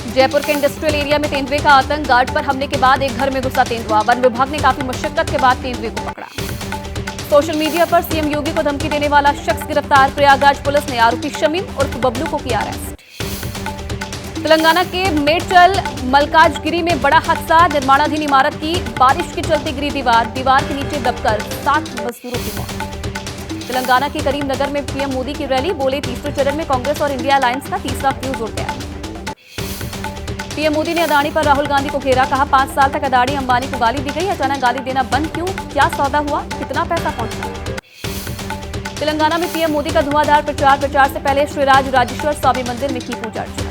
जयपुर के industrial area में तेंदुए का आतंक। गार्ड पर हमले के बाद एक घर में घुसा तेंदुआ। वन विभाग ने काफी मशक्कत के बाद तेंदुए को पकड़ा। सोशल मीडिया पर सीएम योगी को धमकी देने वाला शख्स गिरफ्तार। प्रयागराज पुलिस ने आरोपी शमीम उर्फ बबलू को किया अरेस्ट। तेलंगाना के मेडचल मलकाजगिरी में बड़ा हादसा। निर्माणाधीन इमारत की बारिश के चलते गिरी दीवार के नीचे दबकर 7 मजदूरों की मौत। तेलंगाना के करीमनगर में पीएम मोदी की रैली। बोले तीसरे चरण में कांग्रेस और इंडिया अलायंस का तीसरा फ्यूज उड़ गया। पीएम मोदी ने अदानी पर राहुल गांधी को घेरा। कहा 5 साल तक अदानी अंबानी को गाली दी गई, अचानक गाली देना बंद क्यों? क्या सौदा हुआ? कितना पैसा पहुंचा? तेलंगाना में पीएम मोदी का धुआंधार प्रचार से पहले श्रीराज राजेश्वर स्वामी मंदिर में की पूजा अर्चना।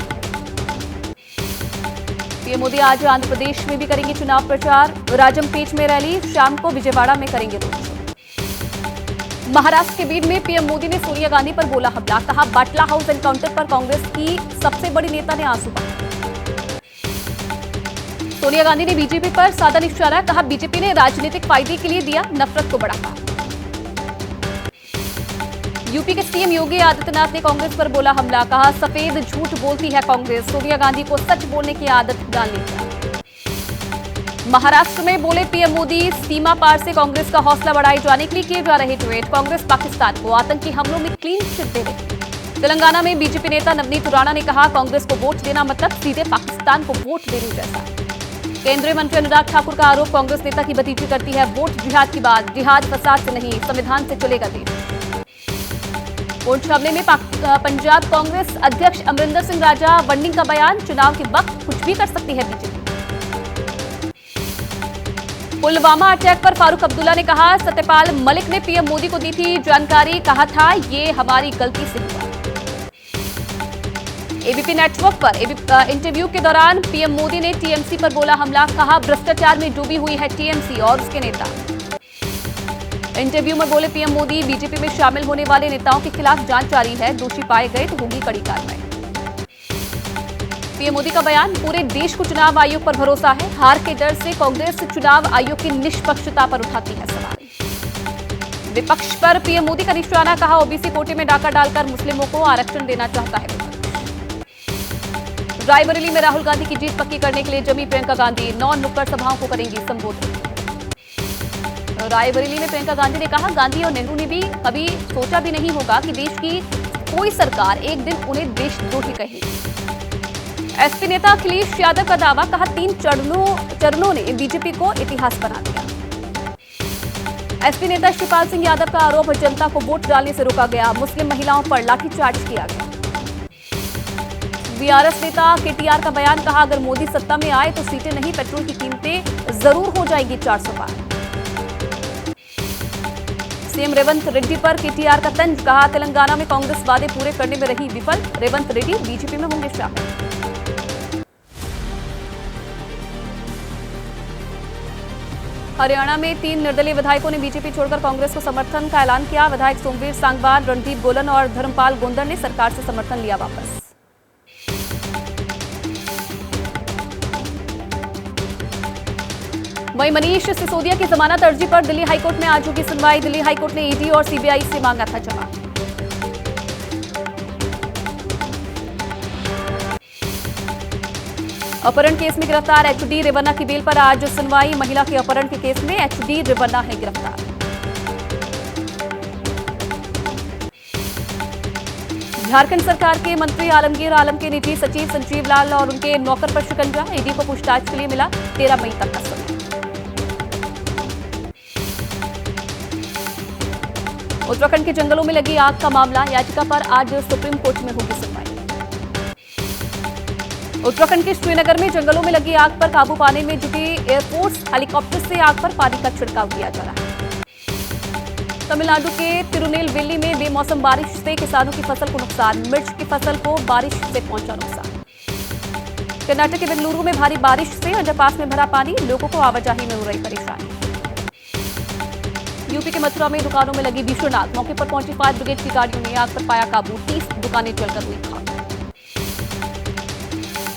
पीएम मोदी आज आंध्र प्रदेश में भी करेंगे चुनाव प्रचार। राजमपेट में रैली, शाम को विजयवाड़ा में करेंगे रोड शो। महाराष्ट्र के बीड में पीएम मोदी ने सोनिया गांधी पर बोला हमला। कहा बाटला हाउस एनकाउंटर पर कांग्रेस की सबसे बड़ी नेता ने आंसू बहाए। सोनिया गांधी ने बीजेपी पर साधा निशाना। कहा बीजेपी ने राजनीतिक फायदे के लिए दिया नफरत को बढ़ावा। यूपी के सीएम योगी आदित्यनाथ ने कांग्रेस पर बोला हमला। कहा सफेद झूठ बोलती है कांग्रेस, सोनिया गांधी को सच बोलने की आदत डालनी चाहिए। महाराष्ट्र में बोले पीएम मोदी, सीमा पार से कांग्रेस का हौसला बढ़ाए जाने के लिए किए जा रहे ट्वीट। कांग्रेस पाकिस्तान को आतंकी हमलों में क्लीन चिट दे रही। तेलंगाना में बीजेपी नेता नवनीत राणा ने कहा कांग्रेस को वोट देना मतलब सीधे पाकिस्तान को वोट देने जैसा। केंद्रीय मंत्री अनुराग ठाकुर का आरोप, कांग्रेस नेता की भतीजी करती है वोट जिहाद की बात। जिहाद फसाद से नहीं, संविधान से चलेगा देश। पुंछ हमले में पंजाब कांग्रेस अध्यक्ष अमरिंदर सिंह राजा वंडिंग का बयान। चुनाव के वक्त कुछ भी कर सकती है बीजेपी। पुलवामा अटैक पर फारूक अब्दुल्ला ने कहा सत्यपाल मलिक ने पीएम मोदी को दी थी जानकारी, कहा था ये हमारी गलती से हुआ। एबीपी नेटवर्क पर इंटरव्यू के दौरान पीएम मोदी ने टीएमसी पर बोला हमला। कहा भ्रष्टाचार में डूबी हुई है टीएमसी और उसके नेता। इंटरव्यू में बोले पीएम मोदी, बीजेपी में शामिल होने वाले नेताओं के खिलाफ जांच जारी है, दोषी पाए गए तो होगी कड़ी कार्रवाई। पीएम मोदी का बयान, पूरे देश को चुनाव आयोग पर भरोसा है। हार के डर से कांग्रेस चुनाव आयोग की निष्पक्षता पर उठाती है सवाल। विपक्ष पर पीएम मोदी का निशाना। कहा ओबीसी कोटे में डाका डालकर मुस्लिमों को आरक्षण देना चाहता है विपक्ष। रायबरेली में राहुल गांधी की जीत पक्की करने के लिए जमी प्रियंका गांधी। 9 नुक्कड़ सभाओं को करेंगी संबोधित। रायबरेली में प्रियंका गांधी ने कहा गांधी और नेहरू ने भी कभी सोचा भी नहीं होगा कि देश की कोई सरकार एक दिन उन्हें देशद्रोही कहेगी। एसपी नेता अखिलेश यादव का दावा। कहा 3 चरणों ने बीजेपी को इतिहास बना दिया। एसपी नेता शिवपाल सिंह यादव का आरोप, जनता को वोट डालने से रोका गया। मुस्लिम महिलाओं पर लाठीचार्ज किया गया। बीआरएस नेता केटीआर का बयान। कहा अगर मोदी सत्ता में आए तो सीटें नहीं, पेट्रोल की कीमतें जरूर हो जाएगी 400 पार। सीएम रेवंत रेड्डी पर केटीआर का तंज। कहा तेलंगाना में कांग्रेस वादे पूरे करने में रही विफल, रेवंत रेड्डी बीजेपी में होंगे शामिल। हरियाणा में 3 निर्दलीय विधायकों ने बीजेपी छोड़कर कांग्रेस को समर्थन का ऐलान किया। विधायक सोमवीर सांगवान, रणदीप गोलन और धर्मपाल गोंदर ने सरकार से समर्थन लिया वापस। वहीं मनीष सिसोदिया की जमानत अर्जी पर दिल्ली हाईकोर्ट में आज होगी सुनवाई। दिल्ली हाईकोर्ट ने ईडी और सीबीआई से मांगा था जवाब। अपहरण केस में गिरफ्तार एचडी रेवन्ना की बेल पर आज सुनवाई। महिला के अपहरण के केस में एचडी रेवन्ना है गिरफ्तार। झारखंड सरकार के मंत्री आलमगीर आलम के निजी सचिव संजीव लाल और उनके नौकर पर शिकंजा। ईडी को पूछताछ के लिए मिला 13 मई तक का समय। उत्तराखंड के जंगलों में लगी आग का मामला। याचिका पर आज सुप्रीम कोर्ट में होगी सुनवाई। उत्तराखंड के श्रीनगर में जंगलों में लगी आग पर काबू पाने में जुटी एयरफोर्स। हेलीकॉप्टर से आग पर पानी का छिड़काव किया जा रहा है। तमिलनाडु के तिरुनेलवेली में बेमौसम बारिश से किसानों की फसल को नुकसान। मिर्च की फसल को बारिश से पहुंचा नुकसान। कर्नाटक के बेंगलुरु में भारी बारिश से अंडरपास में भरा पानी, लोगों को आवाजाही में हो रही परेशानी। यूपी के मथुरा में दुकानों में लगी भीषण आग। मौके पर पहुंची फायर ब्रिगेड की गाड़ियों ने आग पर पाया काबू। 30 दुकानें जलकर हुई खाक।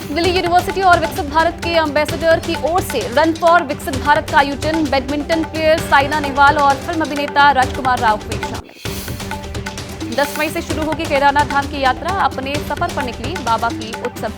दिल्ली यूनिवर्सिटी और विकसित भारत के एम्बेसडर की ओर से रन फॉर विकसित भारत का आयोजन। बैडमिंटन प्लेयर साइना नेहवाल और फिल्म अभिनेता राजकुमार राव हुए शामिल। 10 मई से शुरू होगी केदारनाथ धाम की यात्रा। अपने सफर पर निकली बाबा की उत्सव